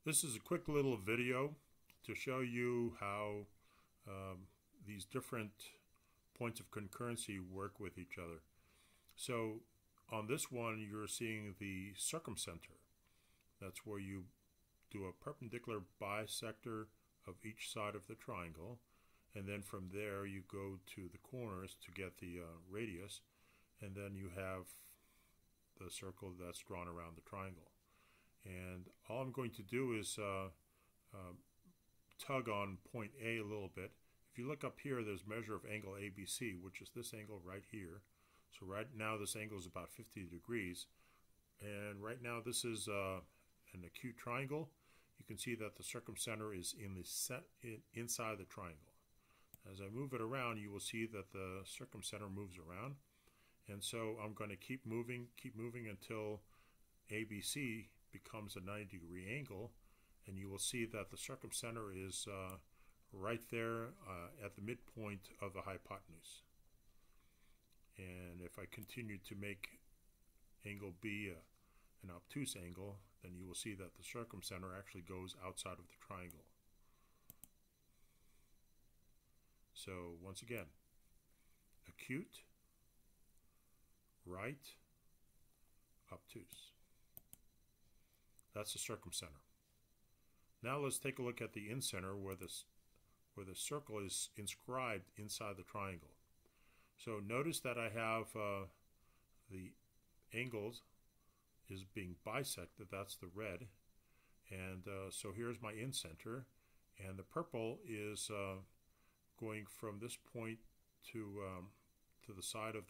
This is a quick little video to show you how these different points of concurrency work with each other. So on this one you're seeing the circumcenter. That's where you do a perpendicular bisector of each side of the triangle, and then from there you go to the corners to get the radius, and then you have the circle that's drawn around the triangle. And all I'm going to do is tug on point A a little bit. If you look up here, there's measure of angle ABC, which is this angle right here. So right now this angle is about 50 degrees, and right now this is an acute triangle. You can see that the circumcenter is inside the triangle. As I move it around, you will see that the circumcenter moves around, and so I'm going to keep moving until ABC becomes a 90-degree angle, and you will see that the circumcenter is right there at the midpoint of the hypotenuse. And if I continue to make angle B an obtuse angle, then you will see that the circumcenter actually goes outside of the triangle. So once again, acute, right, obtuse. That's the circumcenter. Now let's take a look at the incenter where the circle is inscribed inside the triangle. So notice that I have the angles is being bisected. That's the red, and so here's my incenter, and the purple is going from this point to the side of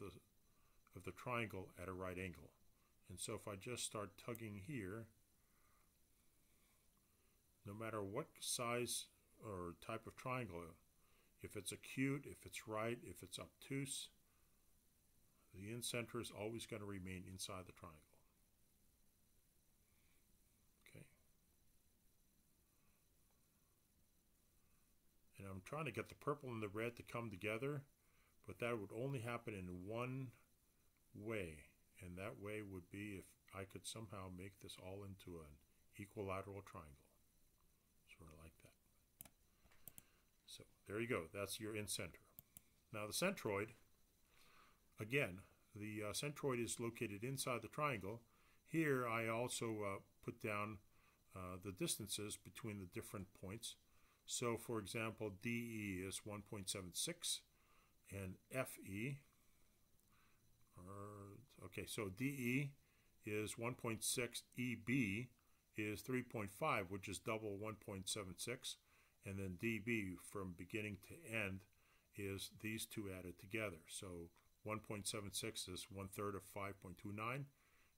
the triangle at a right angle. And so if I just start tugging here, no matter what size or type of triangle, if it's acute, if it's right, if it's obtuse, the incenter is always going to remain inside the triangle. Okay. And I'm trying to get the purple and the red to come together, but that would only happen in one way, and that way would be if I could somehow make this all into an equilateral triangle. Sort of like that. So there you go. That's your incenter. Now the centroid, again, the centroid is located inside the triangle. Here I also put down the distances between the different points. So for example, DE is 1.76 and FE, okay, so DE is 1.6, EB is 3.5, which is double 1.76, and then DB from beginning to end is these two added together. So 1.76 is 1/3 of 5.29,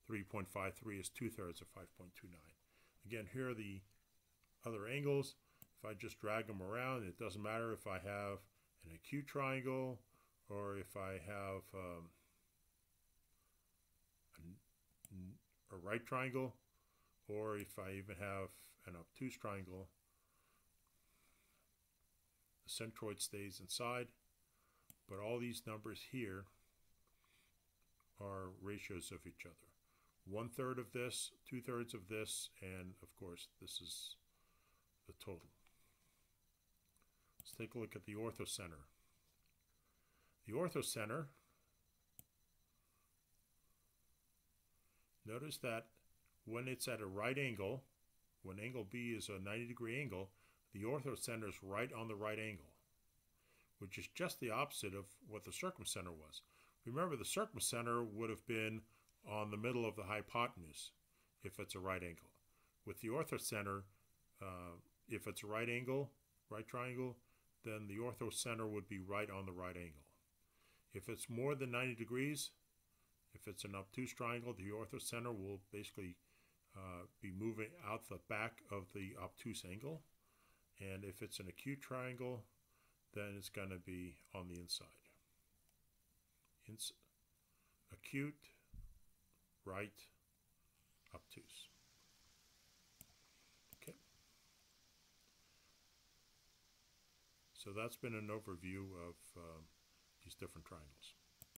3.53 is 2/3 of 5.29. Again, here are the other angles. If I just drag them around, it doesn't matter if I have an acute triangle or if I have a right triangle, or if I even have an obtuse triangle. The centroid stays inside, but all these numbers here are ratios of each other. 1/3 of this, 2/3 of this, and of course this is the total. Let's take a look at the orthocenter. The orthocenter, notice that when it's at a right angle, when angle B is a 90-degree angle, the orthocenter is right on the right angle, which is just the opposite of what the circumcenter was. Remember, the circumcenter would have been on the middle of the hypotenuse if it's a right angle. With the orthocenter, if it's a right angle, right triangle, then the orthocenter would be right on the right angle. If it's more than 90 degrees, if it's an obtuse triangle, the orthocenter will basically be moving out the back of the obtuse angle. And if it's an acute triangle, then it's going to be on the inside. Acute, right, obtuse. Okay. So that's been an overview of these different triangles.